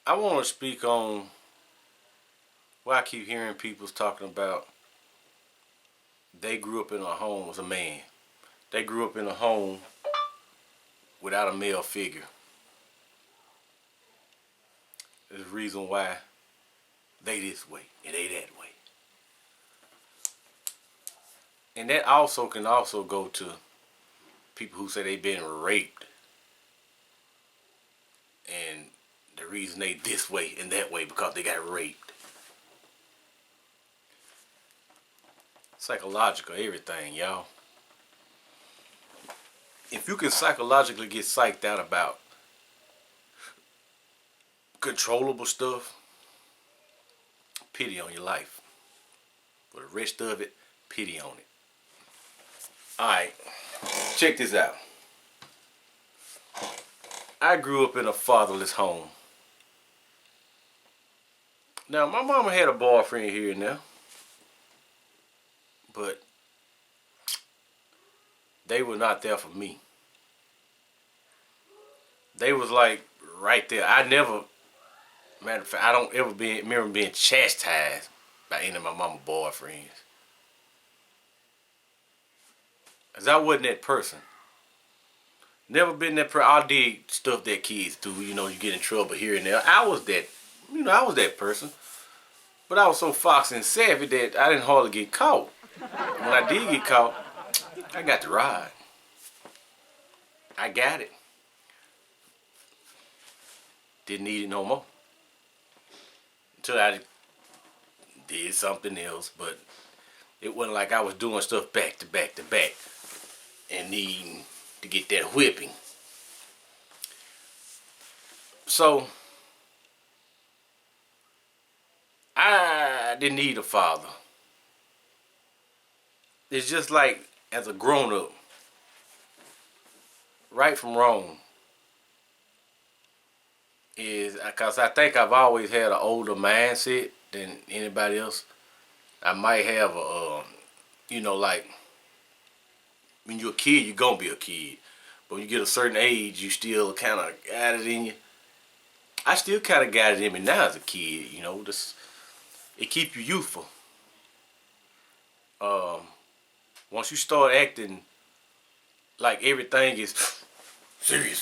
I want to speak on what I keep hearing people talking about. They grew up in a home as a man. They grew up in a home without a male figure. There's a reason why they this way and they that way. And that also can also go to people who say they've been raped. And the reason they this way and that way because they got raped. Psychological everything, y'all. If you can psychologically get psyched out about controllable stuff, pity on your life. For the rest of it, pity on it. Alright, check this out. I grew up in a fatherless home. Now, my mama had a boyfriend here and there. But they were not there for me. They was like right there. I never, matter of fact, I don't ever remember being chastised by any of my mama boyfriends. Cause I wasn't that person. Never been that person. I did stuff that kids do. You know, you get in trouble here and there. I was that person. But I was so foxy and savvy that I didn't hardly get caught. When I did get caught, I got the ride. I got it. Didn't need it no more. Until I did something else, but it wasn't like I was doing stuff back to back to back and needing to get that whipping. So, I didn't need a father. It's just like as a grown-up, right from wrong is because I think I've always had an older mindset than anybody else. I might have like when you're a kid, you're gonna be a kid, but when you get a certain age, you still kind of got it in you. I still kind of got it in me now as a kid. You know, it keeps you youthful. Once you start acting like everything is serious,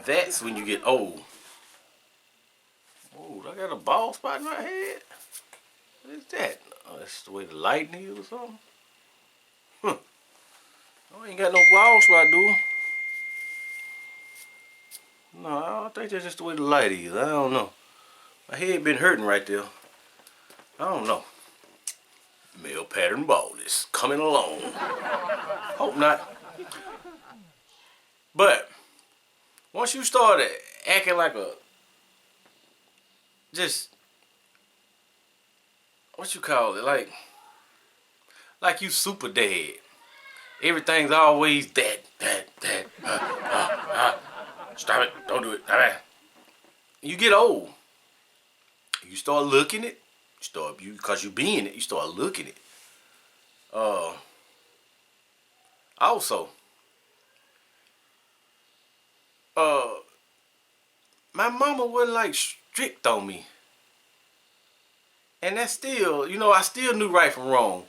that's when you get old. Oh, I got a bald spot in my head? What is that? Oh, that's the way the lighting is or something? Huh. I ain't got no bald spot, do I? No, I think that's just the way the light is. I don't know. My head been hurting right there. I don't know. Male pattern baldness coming along. Hope not. But once you started acting like what you call it, like you super dead. Everything's always that. Stop it! Don't do it. You get old. You start looking it. Because you being it, you start looking it. Also, my mama wasn't like strict on me. And that's still, I still knew right from wrong.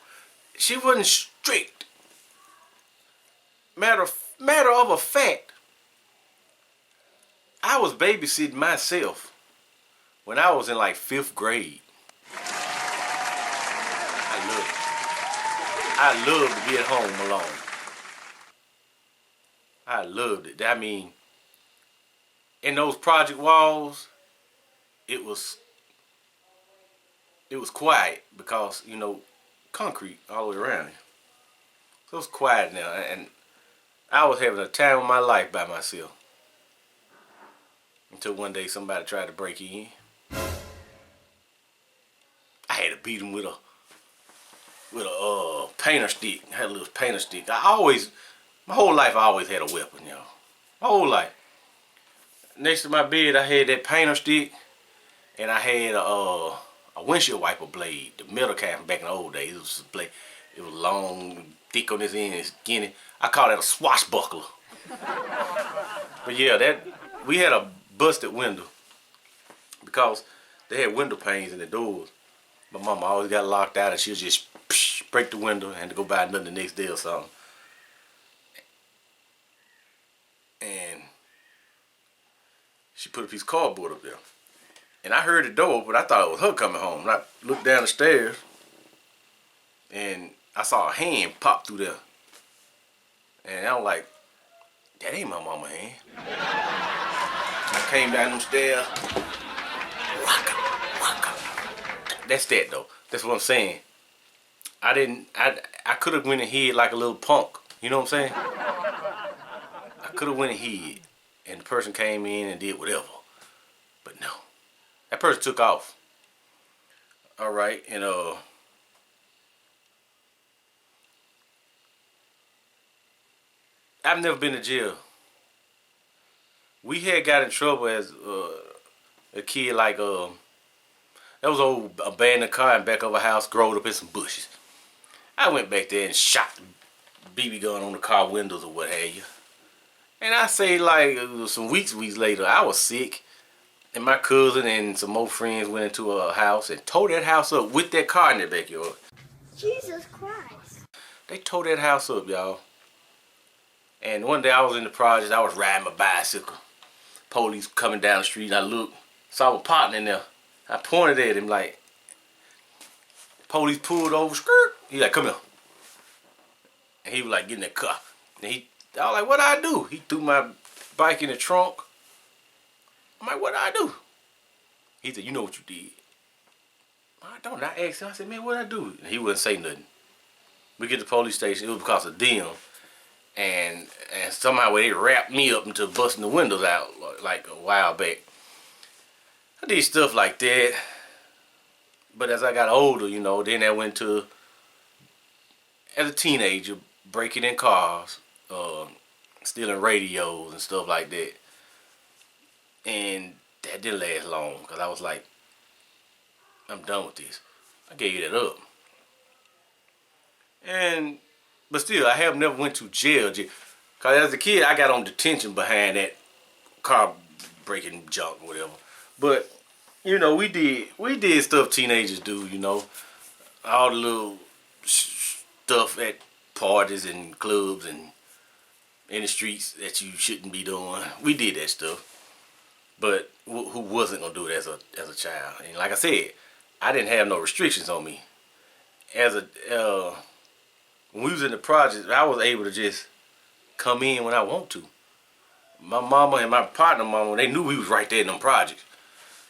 She wasn't strict. Matter of a fact, I was babysitting myself when I was in like 5th grade. I loved to be at home alone. I loved it. I mean, in those project walls, it was quiet because, concrete all the way around. So it's quiet now, and I was having a time of my life by myself. Until one day somebody tried to break in. I had to beat him with a painter stick. I had a little painter stick. My whole life I always had a weapon, y'all. My whole life. Next to my bed I had that painter stick, and I had a windshield wiper blade, the metal kind from back in the old days. It was a blade. It was long, thick on this end, and skinny. I call that a swashbuckler. But yeah, we had a busted window because they had window panes in the doors. My mama always got locked out and she'll just break the window and to go buy another the next day or something. And she put a piece of cardboard up there. And I heard the door open. I thought it was her coming home. And I looked down the stairs and I saw a hand pop through there. And I was like, that ain't my mama's hand. I came down them stairs. That's that though. That's what I'm saying. I could have went and hid like a little punk. You know what I'm saying? I could have went and hid. And the person came in and did whatever. But no. That person took off. Alright, and I've never been to jail. We had got in trouble as a kid, like there was an old abandoned car in back of a house, growed up in some bushes. I went back there and shot the BB gun on the car windows or what have you. And I say like some weeks later, I was sick. And my cousin and some more friends went into a house and tore that house up with that car in their backyard. Jesus Christ. They tore that house up, y'all. And one day I was in the projects, I was riding my bicycle. Police coming down the street and I looked, saw a partner in there. I pointed at him like, police pulled over, skirt. He like, come here. And he was like, get in that car. And I was like, what'd I do? He threw my bike in the trunk. I'm like, what'd I do? He said, you know what you did. I don't. I asked him, I said, man, what'd I do? And he wouldn't say nothing. We get to the police station, it was because of them. And somehow they wrapped me up into busting the windows out like a while back. I did stuff like that. But as I got older, you know, then I went to, as a teenager, breaking in cars, stealing radios and stuff like that. And that didn't last long because I was like, I'm done with this. I gave that up. But still, I have never went to jail. Because as a kid, I got on detention behind that car breaking junk or whatever. But, you know, we did stuff teenagers do, you know. All the little stuff at parties and clubs and in the streets that you shouldn't be doing. We did that stuff. But who wasn't going to do it as a child? And like I said, I didn't have no restrictions on me. When we was in the project, I was able to just come in when I want to. My mama and my partner mama, they knew we was right there in them projects.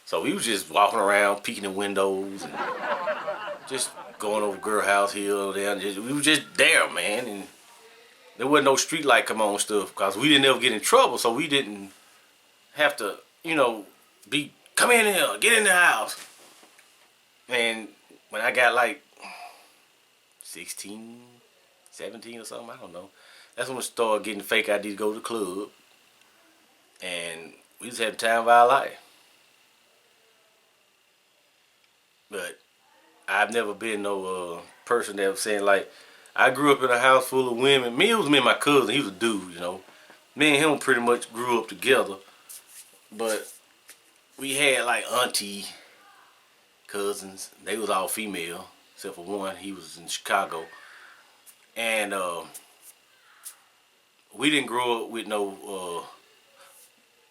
So we was just walking around, peeking in windows, and just going over Girl House Hill there. We was just there, man. And there wasn't no street light come on stuff because we didn't ever get in trouble, so we didn't have to, you know, come in here, get in the house. And when I got like 16, 17 or something, I don't know. That's when we started getting fake ID to go to the club. And we just had the time of our life. But I've never been no person that was saying like, I grew up in a house full of women. It was me and my cousin. He was a dude, you know. Me and him pretty much grew up together. But we had like auntie cousins. They was all female, except for one. He was in Chicago. And we didn't grow up with no, well,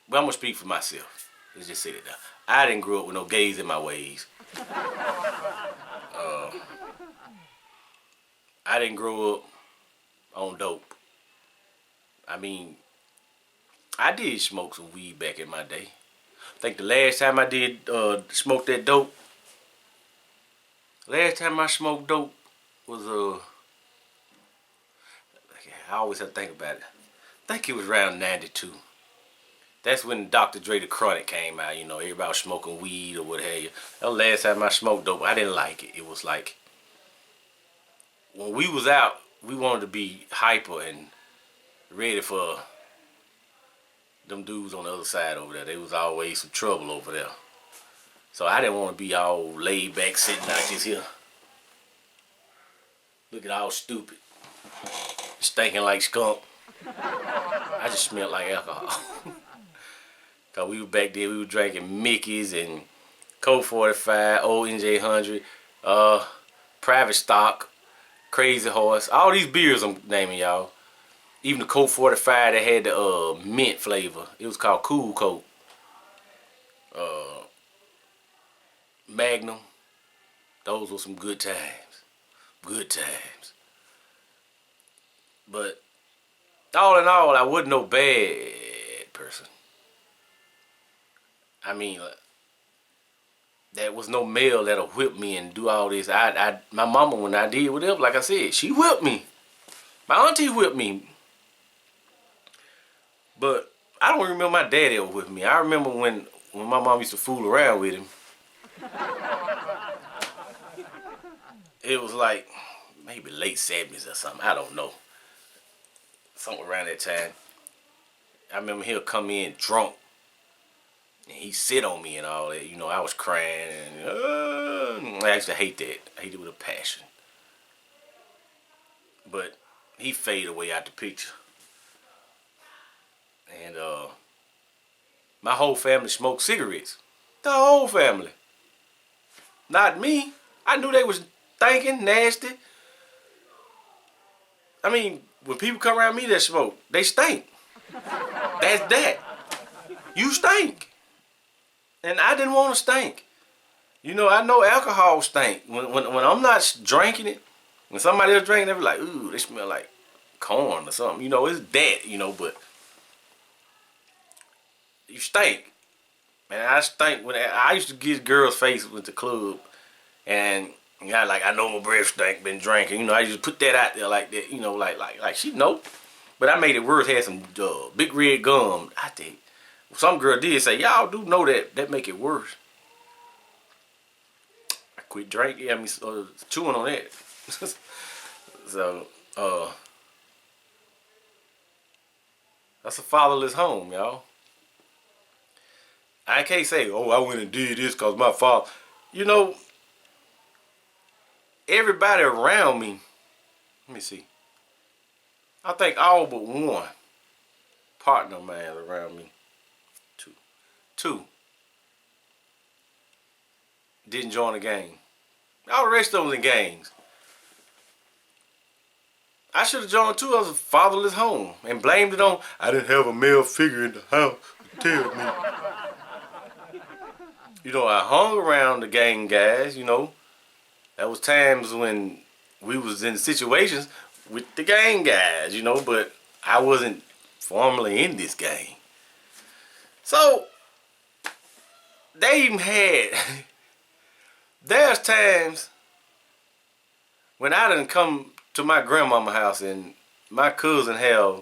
I'm going to speak for myself. Let's just say that now. I didn't grow up with no gays in my ways. I didn't grow up on dope. I mean, I did smoke some weed back in my day. I think the last time I did smoke that dope, last time I smoked dope was, I always have to think about it. I think it was around 92. That's when Dr. Dre the Chronic came out, you know, everybody was smoking weed or what have you. That was the last time I smoked dope. I didn't like it. It was like, when we was out, we wanted to be hyper and ready for them dudes on the other side over there. There was always some trouble over there. So I didn't want to be all laid back sitting out just here. Looking all stupid. Stinking like skunk. I just smelled like alcohol. Cause we were back there, we were drinking Mickey's and Colt 45, old NJ100, Private Stock, Crazy Horse. All these beers I'm naming y'all. Even the Colt 45 that had the mint flavor. It was called Cool Colt. Magnum. Those were some good times. Good times. But all in all, I wasn't no bad person. I mean, there was no male that'll whip me and do all this. My mama, when I did whatever, like I said, she whipped me. My auntie whipped me. But I don't remember my daddy ever whipped me. I remember when my mom used to fool around with him. It was like maybe late 70s or something. I don't know. Something around that time. I remember he'll come in drunk. And he sit on me and all that. You know, I was crying. And, I actually hate that. I hate it with a passion. But he faded away out the picture. And my whole family smoked cigarettes. The whole family. Not me. I knew they was stinking, nasty. I mean, when people come around me that smoke, they stink. That's that. You stink. And I didn't want to stink. You know, I know alcohol stink. When I'm not drinking it, when somebody else drinking it, they be like, ooh, they smell like corn or something. You know, it's that, you know, but you stink. And I stink when I used to get girls' face with the club, and I know my breath stink, been drinking. You know, I used to put that out there like that. You know, like she know. But I made it worse. Had some big red gum. I think some girl did say, y'all do know that make it worse. I quit drinking. I mean, chewing on that. So that's a fatherless home, y'all. I can't say, oh, I went and did this because my father. You know, everybody around me, let me see. I think all but one partner of mine around me, two, didn't join the gang. All the rest of them was in gangs. I should have joined too. I was a fatherless home and blamed it on, I didn't have a male figure in the house to tell me. You know, I hung around the gang guys, you know. There was times when we was in situations with the gang guys, you know, but I wasn't formally in this gang. So, they even had, there's times when I done come to my grandmama's house and my cousin have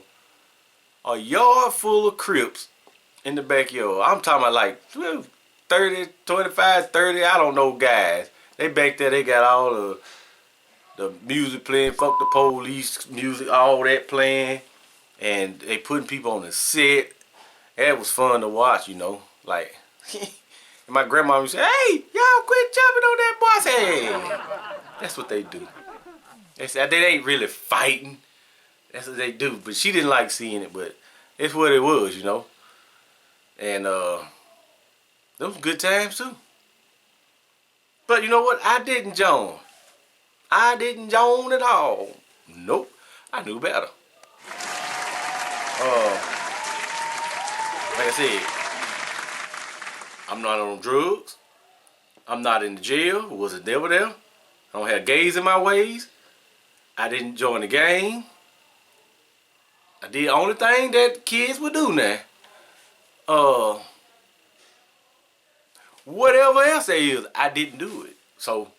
a yard full of Crips in the backyard. I'm talking about like 30, 25, 30, I don't know, guys. They back there, they got all the music playing, fuck the police music, all that playing. And they putting people on the set. That was fun to watch, you know. Like, and my grandma would say, hey, y'all quit jumping on that boy. I say, hey, that's what they do. They ain't really fighting. That's what they do. But she didn't like seeing it, but it's what it was, you know. And those good times too. But you know what? I didn't join. I didn't join at all. Nope. I knew better. Like I said, I'm not on drugs. I'm not in the jail. Wasn't never there. I don't have gays in my ways. I didn't join the gang. I did the only thing that kids would do now. Whatever else there is, I didn't do it. So,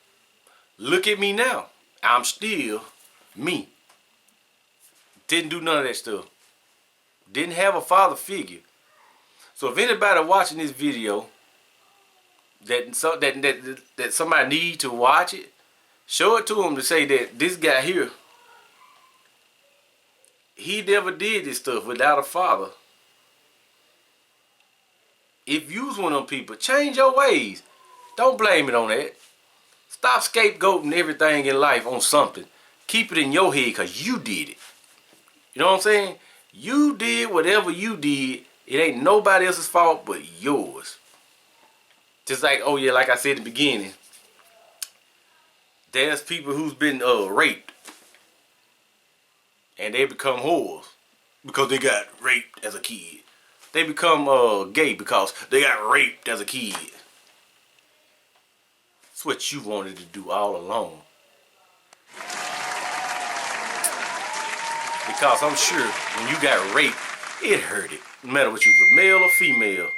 look at me now. I'm still me. Didn't do none of that stuff. Didn't have a father figure. So if anybody watching this video that somebody need to watch it, show it to them to say that this guy here, he never did this stuff without a father. If you was one of them people, change your ways. Don't blame it on that. Stop scapegoating everything in life on something. Keep it in your head because you did it. You know what I'm saying? You did whatever you did It ain't nobody else's fault but yours. Just like, oh yeah, like I said in the beginning, there's people who's been raped and they become whores because they got raped as a kid. They become gay because they got raped as a kid. It's what you wanted to do all along. Because I'm sure when you got raped, it hurted. No matter what you was a male or female,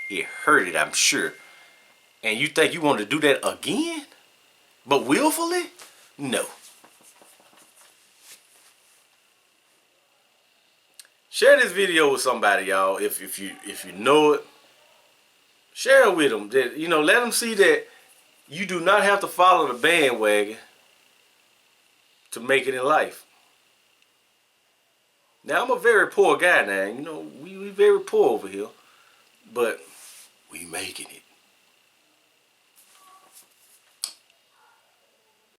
it hurted, I'm sure. And you think you want to do that again? But willfully? No. Share this video with somebody, y'all. If you know it, share it with them. That, you know, let them see that you do not have to follow the bandwagon to make it in life. Now, I'm a very poor guy now. You know, we very poor over here. But we making it.